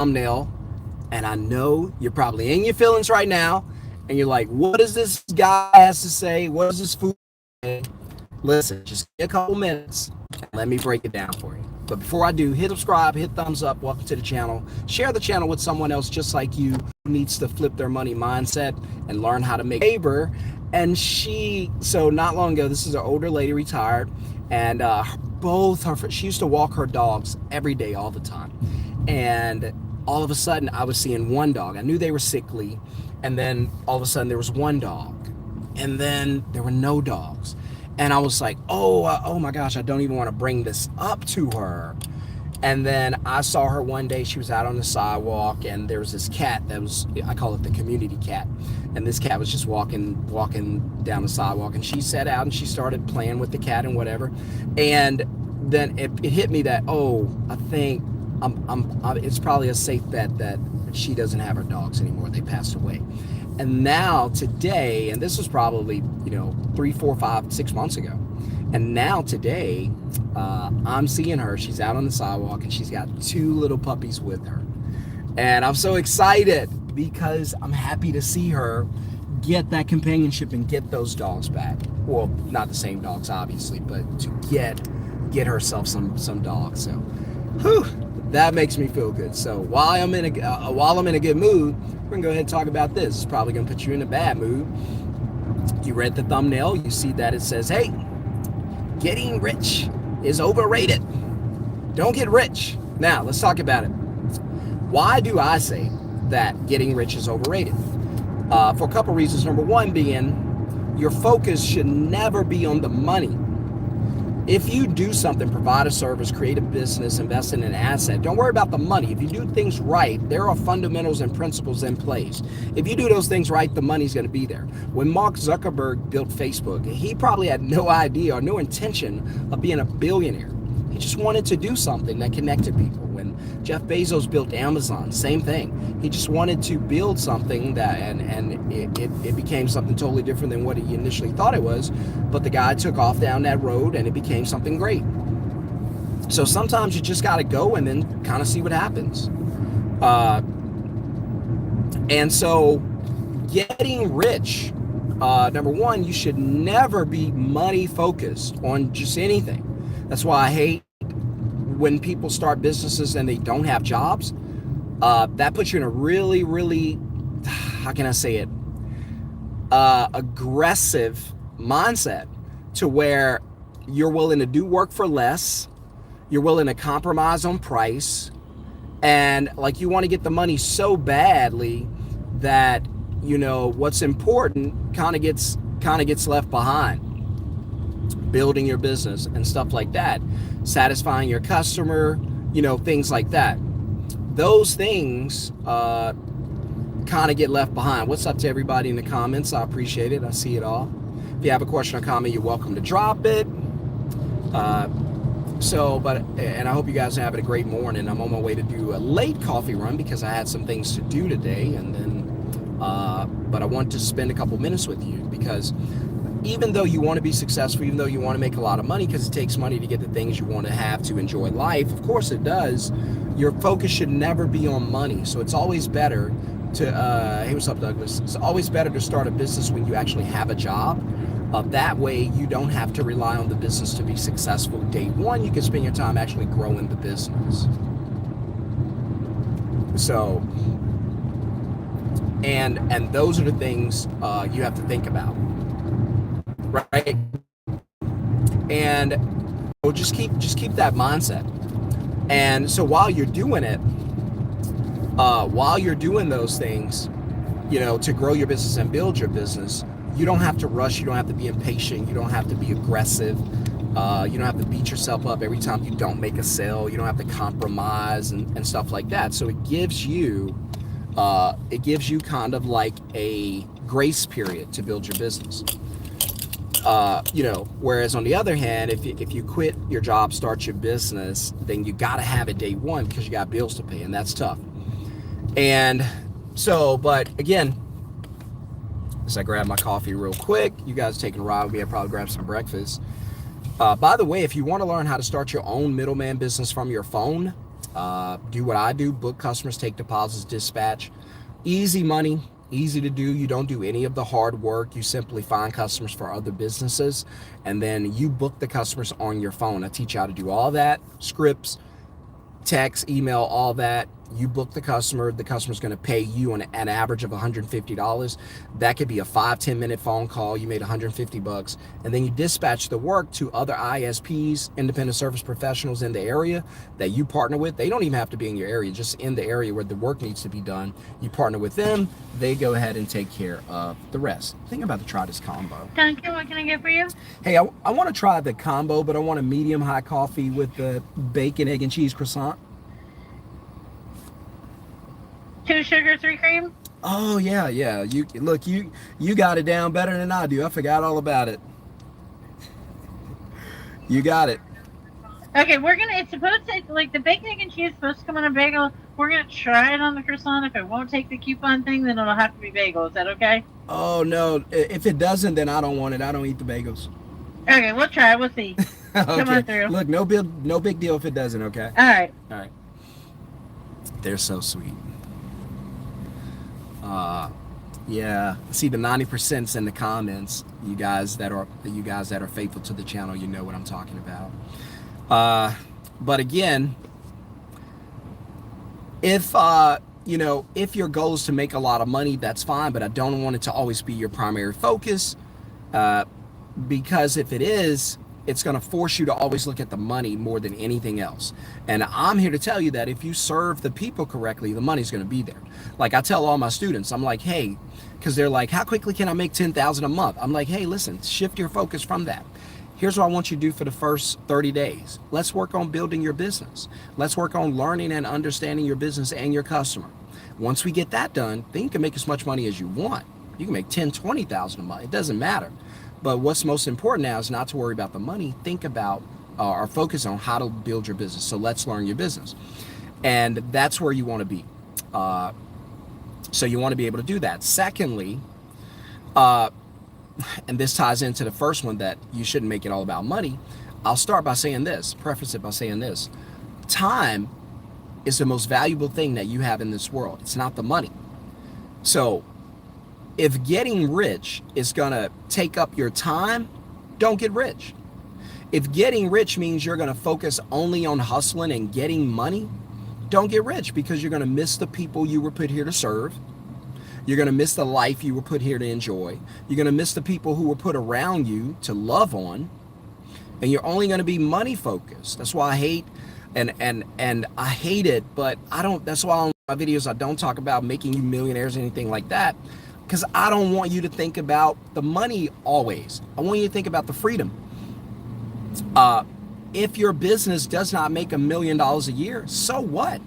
thumbnail, and I know you're probably in your feelings right now, and you're like, what does this guy has to say? What does this fool say? Listen, just give me a couple minutes and let me break it down for you. But before I do, hit subscribe, hit thumbs up, welcome to the channel. Share the channel with someone else just like you who needs to flip their money mindset and learn how to make favor. And so not long ago, this is an older lady, retired, and she used to walk her dogs every day, all the time. And all of a sudden, I was seeing one dog. I knew they were sickly. And then all of a sudden, there was one dog. And then there were no dogs. And I was like, oh my gosh, I don't even want to bring this up to her. And then I saw her one day, she was out on the sidewalk, and there was this cat that was, I call it the community cat. And this cat was just walking down the sidewalk, and she sat out and she started playing with the cat and whatever. And then it hit me that, I think it's probably a safe bet that she doesn't have her dogs anymore. They passed away. And now today, and this was probably, 3, 4, 5, 6 months ago. And now today, I'm seeing her. She's out on the sidewalk and she's got 2 little puppies with her. And I'm so excited because I'm happy to see her get that companionship and get those dogs back. Well, not the same dogs, obviously, but to get herself some dogs. So, that makes me feel good. So while I'm in a good mood, we're gonna go ahead and talk about this. It's probably gonna put you in a bad mood. You read the thumbnail, you see that it says, hey, getting rich is overrated. Don't get rich. Now, let's talk about it. Why do I say that getting rich is overrated? For a couple reasons. Number one being, your focus should never be on the money. If you do something, provide a service, create a business, invest in an asset, don't worry about the money. If you do things right, there are fundamentals and principles in place. If you do those things right, the money's going to be there. When Mark Zuckerberg built Facebook, he probably had no idea or no intention of being a billionaire. He just wanted to do something that connected people. When Jeff Bezos built Amazon, same thing. He just wanted to build something that, and it became something totally different than what he initially thought it was. But the guy took off down that road and it became something great. So sometimes you just got to go and then kind of see what happens. And so getting rich, number one, you should never be money focused on just anything. That's why I hate when people start businesses and they don't have jobs. That puts you in a really, really, how can I say it, aggressive mindset to where you're willing to do work for less, you're willing to compromise on price, and like you want to get the money so badly that, what's important kind of gets left behind. Building your business and stuff like that, satisfying your customer, things like that. Those things kind of get left behind. What's up to everybody in the comments? I appreciate it. I see it all. If you have a question or comment, you're welcome to drop it. And I hope you guys are having a great morning. I'm on my way to do a late coffee run because I had some things to do today, and then, but I want to spend a couple minutes with you because even though you want to be successful, even though you want to make a lot of money, because it takes money to get the things you want to have to enjoy life, of course it does, your focus should never be on money. So it's always better to, hey, what's up, Douglas? It's always better to start a business when you actually have a job. That way you don't have to rely on the business to be successful day one. You can spend your time actually growing the business. So, and those are the things you have to think about. Right, and just keep that mindset. And so while you're doing it, while you're doing those things, to grow your business and build your business, you don't have to rush. You don't have to be impatient. You don't have to be aggressive. You don't have to beat yourself up every time you don't make a sale. You don't have to compromise and stuff like that. So it gives you kind of like a grace period to build your business. Whereas on the other hand, if you quit your job, start your business, then you got to have it day one because you got bills to pay, and that's tough. And so, but again, as I grab my coffee real quick, you guys taking a ride with me, I probably grab some breakfast. By the way, if you want to learn how to start your own middleman business from your phone, Do what I do, book customers, take deposits, dispatch. Easy money, easy to do. You don't do any of the hard work. You simply find customers for other businesses, and then you book the customers on your phone. I teach you how to do all that, scripts, text, email, all that. You book the customer's going to pay you an average of $150. That could be a 5-10 minute phone call. You made $150, and then you dispatch the work to other ISPs, independent service professionals in the area that you partner with. They don't even have to be in your area, just in the area where the work needs to be done. You partner with them, they go ahead and take care of the rest. Think about to try this combo. Thank you. What can I get for you? Hey, I want to try the combo, but I want a medium high coffee with the bacon, egg, and cheese croissant. 2 sugar, 3 cream. Oh yeah. You look, you got it down better than I do. I forgot all about it. You got it. Okay, it's supposed to, like, the bacon, egg, and cheese is supposed to come on a bagel. We're gonna try it on the croissant. If it won't take the coupon thing, then it'll have to be bagel. Is that okay? Oh no, if it doesn't, then I don't want it. I don't eat the bagels. Okay, we'll try. We'll see. Okay. Come on through. Look, no big deal if it doesn't. Okay. All right. They're so sweet. Yeah. See, the 90%'s in the comments. You guys that are faithful to the channel, you know what I'm talking about. But again, if if your goal is to make a lot of money, that's fine. But I don't want it to always be your primary focus, because if it is, it's going to force you to always look at the money more than anything else. And I'm here to tell you that if you serve the people correctly, the money's going to be there. Like I tell all my students, I'm like, hey, because they're like, how quickly can I make $10,000 a month? I'm like, hey, listen, shift your focus from that. Here's what I want you to do for the first 30 days. Let's work on building your business. Let's work on learning and understanding your business and your customer. Once we get that done, then you can make as much money as you want. You can make $10,000, $20,000 a month. It doesn't matter. But what's most important now is not to worry about the money. Think about or focus on how to build your business. So let's learn your business. And that's where you want to be. So you want to be able to do that. Secondly, and this ties into the first one, that you shouldn't make it all about money. I'll start by saying this, preface it by saying this. Time is the most valuable thing that you have in this world. It's not the money. So if getting rich is going to take up your time, don't get rich. If getting rich means you're going to focus only on hustling and getting money, don't get rich, because you're going to miss the people you were put here to serve. You're going to miss the life you were put here to enjoy. You're going to miss the people who were put around you to love on. And you're only going to be money focused. That's why I hate, and I hate it, but I don't, that's why on my videos I don't talk about making you millionaires or anything like that. Because I don't want you to think about the money always. I want you to think about the freedom. If your business does not make $1 million a year, so what?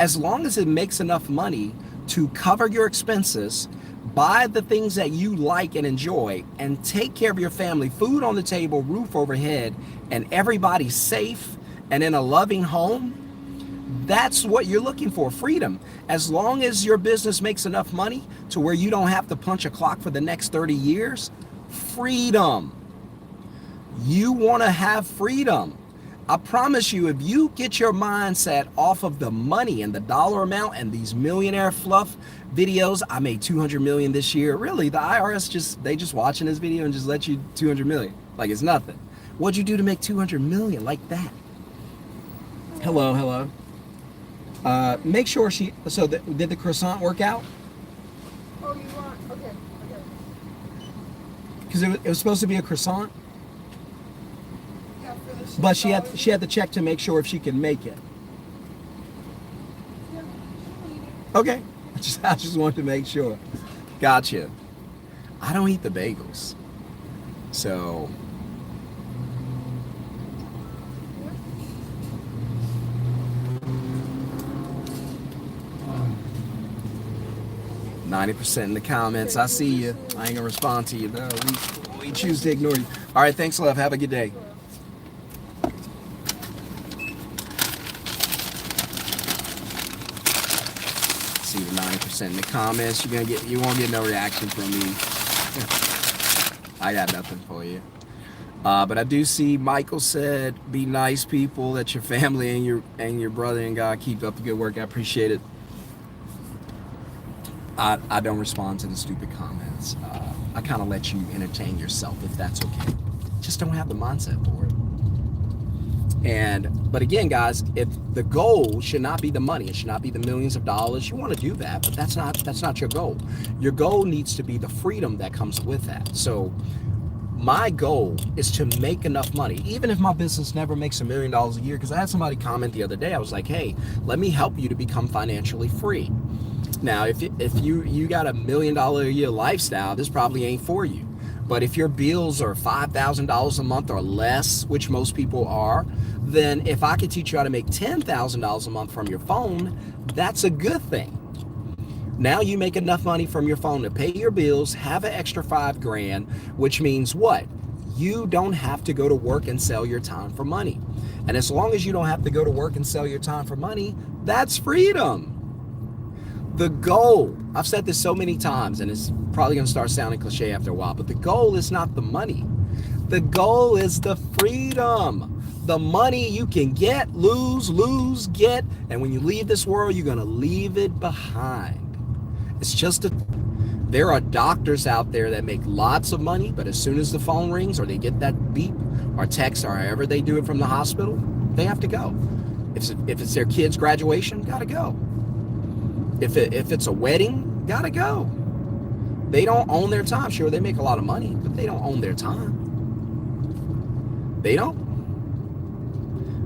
As long as it makes enough money to cover your expenses, buy the things that you like and enjoy, and take care of your family, food on the table, roof overhead, and everybody safe and in a loving home, that's what you're looking for, freedom. As long as your business makes enough money to where you don't have to punch a clock for the next 30 years, freedom. You want to have freedom. I promise you, if you get your mindset off of the money and the dollar amount and these millionaire fluff videos, I made 200 million this year. Really, the IRS they just watching this video and just let you 200 million. Like it's nothing. What'd you do to make 200 million like that? Hello. Make sure did the croissant work out? Oh, you want, okay. Because it was supposed to be a croissant. Yeah, for this. But she had to check to make sure if she can make it. Yeah, Okay. I just wanted to make sure. Gotcha. I don't eat the bagels. So 90% in the comments. I see you. I ain't gonna respond to you though. We choose to ignore you. All right, thanks, love. Have a good day. See the 90% in the comments. You won't get no reaction from me. I got nothing for you. But I do see Michael said, "Be nice, people. That your family and your brother and God keep up the good work. I appreciate it." I don't respond to the stupid comments. I kind of let you entertain yourself if that's okay. Just don't have the mindset for it. But again, guys, if the goal should not be the money, it should not be the millions of dollars. You want to do that, but that's not your goal. Your goal needs to be the freedom that comes with that. So my goal is to make enough money, even if my business never makes $1 million a year. Because I had somebody comment the other day. I was like, hey, let me help you to become financially free. Now, if you got $1 million a year lifestyle, this probably ain't for you. But if your bills are $5,000 a month or less, which most people are, then if I could teach you how to make $10,000 a month from your phone, that's a good thing. Now you make enough money from your phone to pay your bills, have an extra $5,000, which means what? You don't have to go to work and sell your time for money. And as long as you don't have to go to work and sell your time for money, that's freedom. The goal, I've said this so many times, and it's probably going to start sounding cliche after a while, but the goal is not the money. The goal is the freedom. The money you can get, lose, get, and when you leave this world, you're going to leave it behind. It's just there are doctors out there that make lots of money, but as soon as the phone rings or they get that beep or text or however they do it from the hospital, they have to go. If it's their kid's graduation, gotta go. If it's a wedding, gotta go. They don't own their time. Sure, they make a lot of money, but they don't own their time. They don't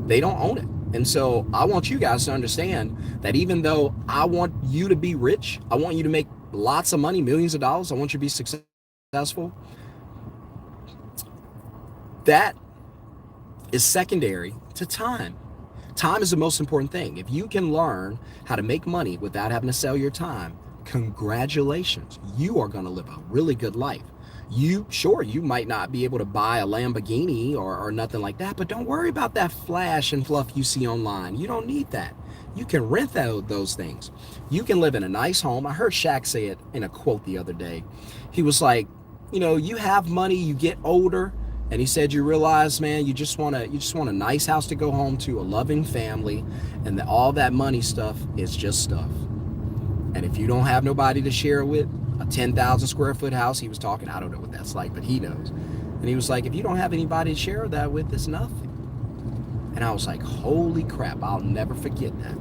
own it. And so I want you guys to understand that even though I want you to be rich, I want you to make lots of money, millions of dollars, I want you to be successful, that is secondary to time. Time is the most important thing. If you can learn how to make money without having to sell your time, congratulations. You are going to live a really good life. You might not be able to buy a Lamborghini or nothing like that, but don't worry about that flash and fluff you see online. You don't need that. You can rent those things. You can live in a nice home. I heard Shaq say it in a quote the other day. He was like, you have money, you get older, and he said, you realize, man, you just want a nice house to go home to, a loving family, and all that money stuff is just stuff. And if you don't have nobody to share it with, a 10,000 square foot house, he was talking, I don't know what that's like, but he knows. And he was like, if you don't have anybody to share that with, it's nothing. And I was like, holy crap, I'll never forget that.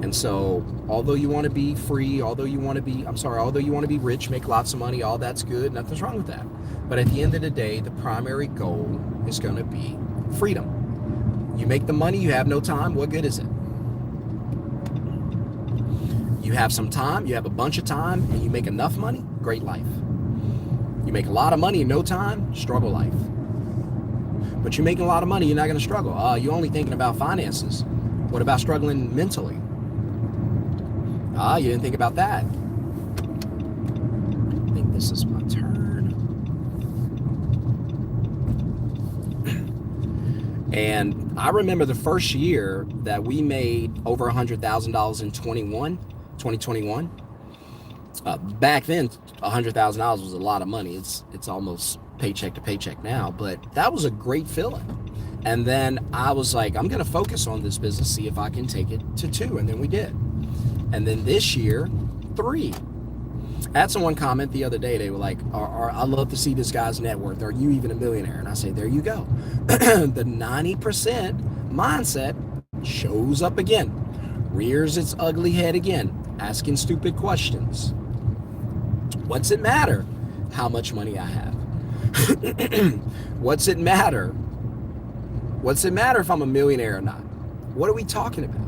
And so, although you want to be free, although you want to be rich, make lots of money, all that's good, nothing's wrong with that. But at the end of the day, the primary goal is going to be freedom. You make the money, you have no time, what good is it? You have some time, you have a bunch of time, and you make enough money, great life. You make a lot of money in no time, struggle life. But you're making a lot of money, you're not going to struggle. You're only thinking about finances. What about struggling mentally? You didn't think about that. I think this is my turn. And I remember the first year that we made over $100,000 in 2021. Back then, $100,000 was a lot of money. It's almost paycheck to paycheck now, but that was a great feeling. And then I was like, I'm going to focus on this business, see if I can take it to 2. And then we did. And then this year, 3. I had someone comment the other day. They were like, I love to see this guy's net worth. Are you even a millionaire? And I say, there you go. The 90% mindset shows up again, rears its ugly head again, asking stupid questions. What's it matter how much money I have? What's it matter? What's it matter if I'm a millionaire or not? What are we talking about?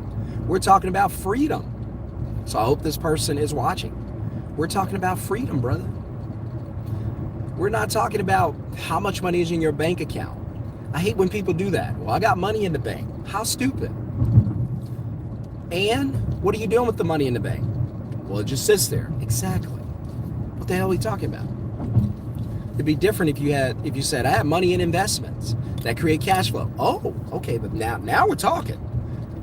We're talking about freedom. So I hope this person is watching. We're talking about freedom, brother. We're not talking about how much money is in your bank account. I hate when people do that. Well, I got money in the bank. How stupid. And what are you doing with the money in the bank? Well, it just sits there. Exactly. What the hell are we talking about? It'd be different if you said, I have money in investments that create cash flow. Oh, okay, but now we're talking.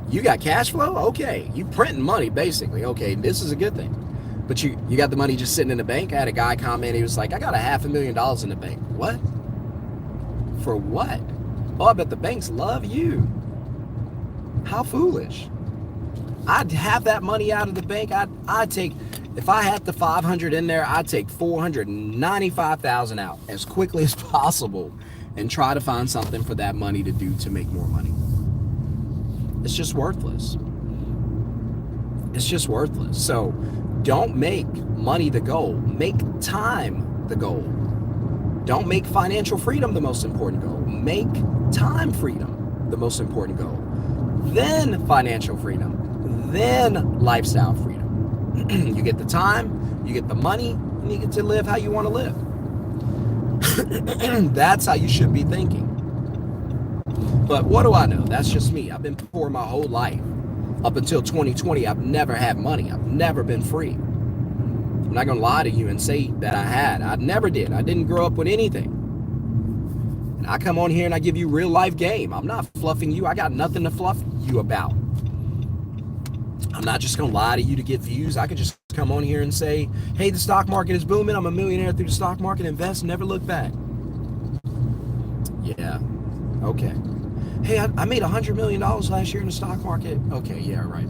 You got cash flow? Okay. You printing money, basically. Okay, this is a good thing. But you got the money just sitting in the bank. I had a guy comment, he was like, I got $500,000 in the bank. What? For what? Oh, I bet the banks love you. How foolish. I'd have that money out of the bank. I'd take, if I had the 500 in there, I'd take 495,000 out as quickly as possible and try to find something for that money to do to make more money. It's just worthless. It's just worthless. So don't make money the goal. Make time the goal. Don't make financial freedom the most important goal. Make time freedom the most important goal. Then financial freedom. Then lifestyle freedom. You get the time, you get the money, and you get to live how you want to live. That's how you should be thinking. But what do I know? That's just me. I've been poor my whole life. Up until 2020, I've never had money. I've never been free. I'm not going to lie to you and say that I had. I never did. I didn't grow up with anything. And I come on here and I give you real life game. I'm not fluffing you. I got nothing to fluff you about. I'm not just going to lie to you to get views. I could just come on here and say, hey, the stock market is booming. I'm a millionaire through the stock market. Invest, never look back. Yeah. Okay. Hey, I made $100 million last year in the stock market. Okay, yeah, right.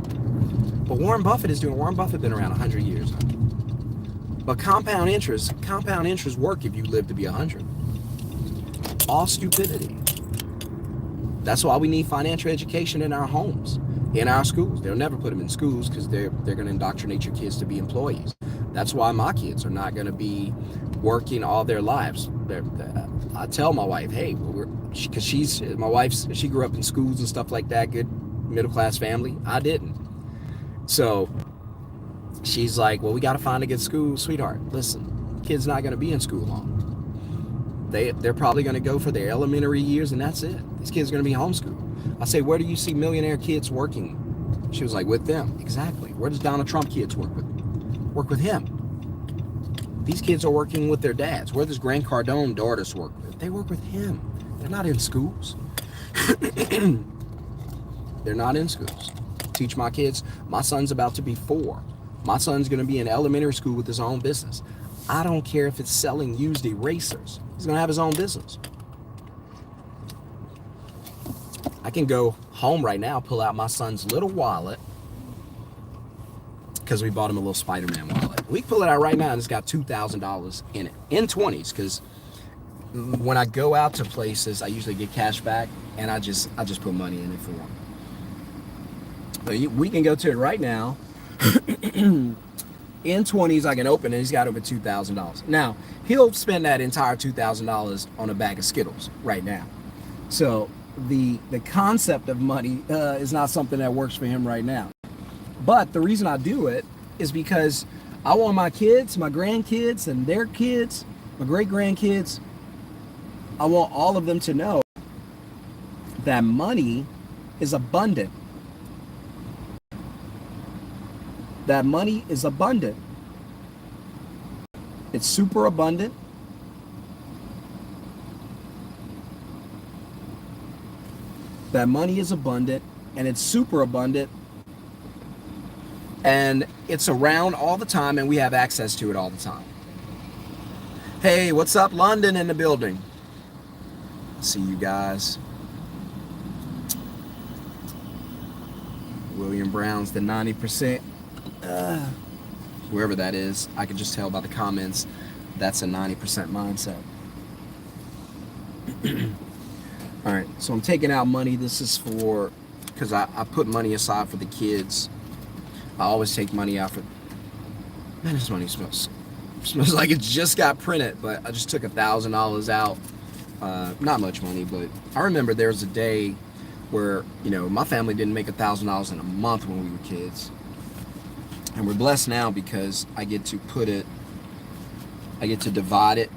But Warren Buffett is doing, Warren Buffett been around 100 years. But compound interest work if you live to be 100. All stupidity. That's why we need financial education in our homes, in our schools. They'll never put them in schools because they're going to indoctrinate your kids to be employees. That's why my kids are not going to be working all their lives. I tell my wife, hey, because she grew up in schools and stuff like that, good middle class family. I didn't. So she's like, well, we got to find a good school. Sweetheart, listen, kids not going to be in school long. They're probably going to go for their elementary years and that's it. These kids are going to be homeschooled. I say, where do you see millionaire kids working? She was like, with them. Exactly. Where does Donald Trump kids work with? Work with him. These kids are working with their dads. Where does Grant Cardone daughters work with? They work with him. They're not in schools. They're not in schools. Teach my kids. My son's about to be 4. My son's going to be in elementary school with his own business. I don't care if it's selling used erasers. He's going to have his own business. I can go home right now, pull out my son's little wallet, because we bought him a little Spider-Man wallet. We can pull it out right now and it's got $2,000 in it, in 20s, because when I go out to places, I usually get cash back, and I just put money in it for him. But we can go to it right now. In 20s, I can open it. He's got over $2,000. Now, he'll spend that entire $2,000 on a bag of Skittles right now. So the concept of money is not something that works for him right now. But the reason I do it is because I want my kids, my grandkids, and their kids, my great-grandkids, I want all of them to know that money is abundant. That money is abundant. It's super abundant. That money is abundant, and it's super abundant, and it's around all the time, and we have access to it all the time. Hey, what's up, London in the building? See you guys. William Brown's the 90%. Wherever that is, I can just tell by the comments that's a 90% mindset. All right, so I'm taking out money. This is for, because I put money aside for the kids. I always take money out for, man, this money smells like it just got printed, but I just took $1,000 out. Not much money, but I remember there was a day where, my family didn't make $1,000 in a month when we were kids. And we're blessed now because I get to divide it,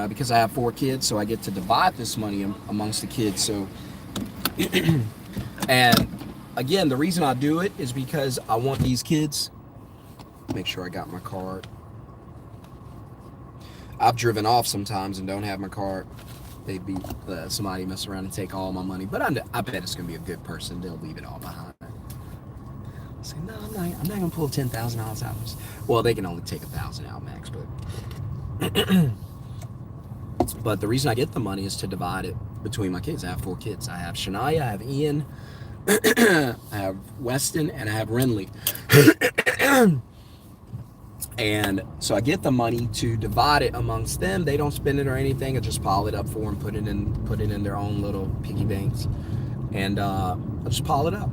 because I have 4 kids, so I get to divide this money amongst the kids. So, and again, the reason I do it is because I want these kids, make sure I got my card. I've driven off sometimes and don't have my card. They'd be somebody mess around and take all my money, but I bet it's gonna be a good person. They'll leave it all behind. Say, no, I'm not gonna pull $10,000 out. Well, they can only take 1,000 out max, but But the reason I get the money is to divide it between my kids. I have 4 kids. I have Shania, I have Ian, I have Weston, and I have Renly. And so I get the money to divide it amongst them. They don't spend it or anything. I just pile it up for them, put it in their own little piggy banks, and I just pile it up.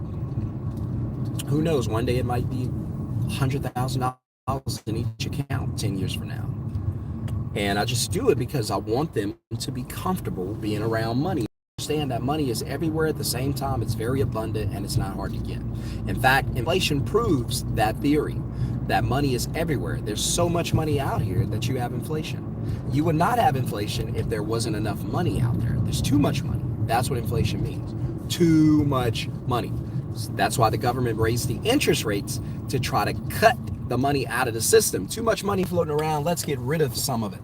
Who knows? One day it might be $100,000 in each account 10 years from now. And I just do it because I want them to be comfortable being around money. Understand that money is everywhere at the same time. It's very abundant and it's not hard to get. In fact, inflation proves that theory, that money is everywhere. There's so much money out here that you have inflation. You would not have inflation if there wasn't enough money out there. There's too much money. That's what inflation means. Too much money. That's why the government raised the interest rates to try to cut the money out of the system. Too much money floating around. Let's get rid of some of it.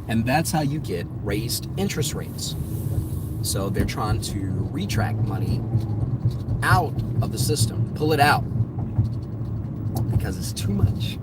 And that's how you get raised interest rates. So they're trying to retract money out of the system, pull it out, because it's too much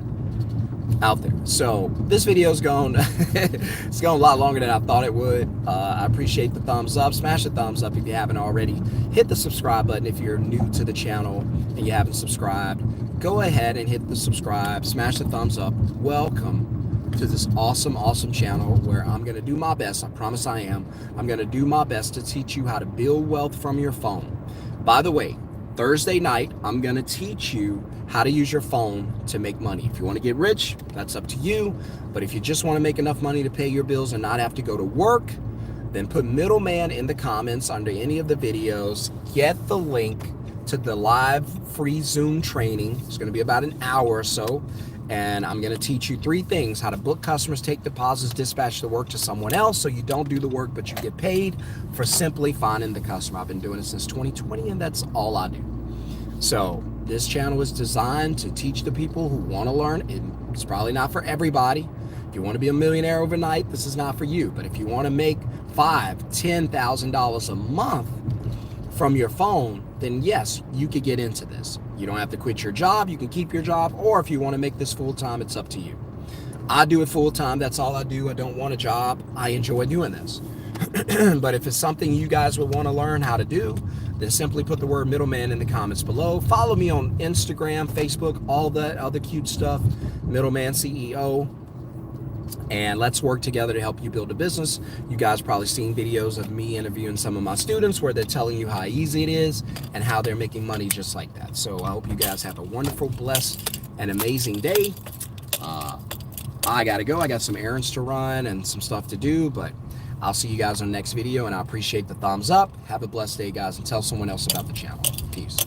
out there. So this video is going, it's going a lot longer than I thought it would. I appreciate the thumbs up. Smash the thumbs up if you haven't already. Hit the subscribe button if you're new to the channel and you haven't subscribed. Go ahead and hit the subscribe, smash the thumbs up. Welcome to this awesome channel where I'm going to do my best. I promise I am. I'm going to do my best to teach you how to build wealth from your phone. By the way, Thursday night, I'm going to teach you how to use your phone to make money. If you want to get rich, that's up to you. But if you just want to make enough money to pay your bills and not have to go to work, then put middleman in the comments under any of the videos. Get the link to the live free Zoom training. It's going to be about an hour or so. And I'm going to teach you 3 things: how to book customers, take deposits, dispatch the work to someone else so you don't do the work, but you get paid for simply finding the customer. I've been doing it since 2020, and that's all I do. So this channel is designed to teach the people who want to learn. It's probably not for everybody. If you want to be a millionaire overnight, this is not for you. But if you want to make $5,000, $10,000 a month from your phone, then yes, you could get into this. You don't have to quit your job. You can keep your job, or if you want to make this full-time, it's up to you. I do it full-time. That's all I do. I don't want a job. I enjoy doing this. But if it's something you guys would want to learn how to do, then simply put the word middleman in the comments below. Follow me on Instagram, Facebook, all that other cute stuff, Middleman CEO. And let's work together to help you build a business. You guys probably seen videos of me interviewing some of my students where they're telling you how easy it is and how they're making money just like that. So I hope you guys have a wonderful, blessed, and amazing day. I gotta go. I got some errands to run and some stuff to do, but I'll see you guys on the next video, and I appreciate the thumbs up. Have a blessed day, guys, and tell someone else about the channel. Peace.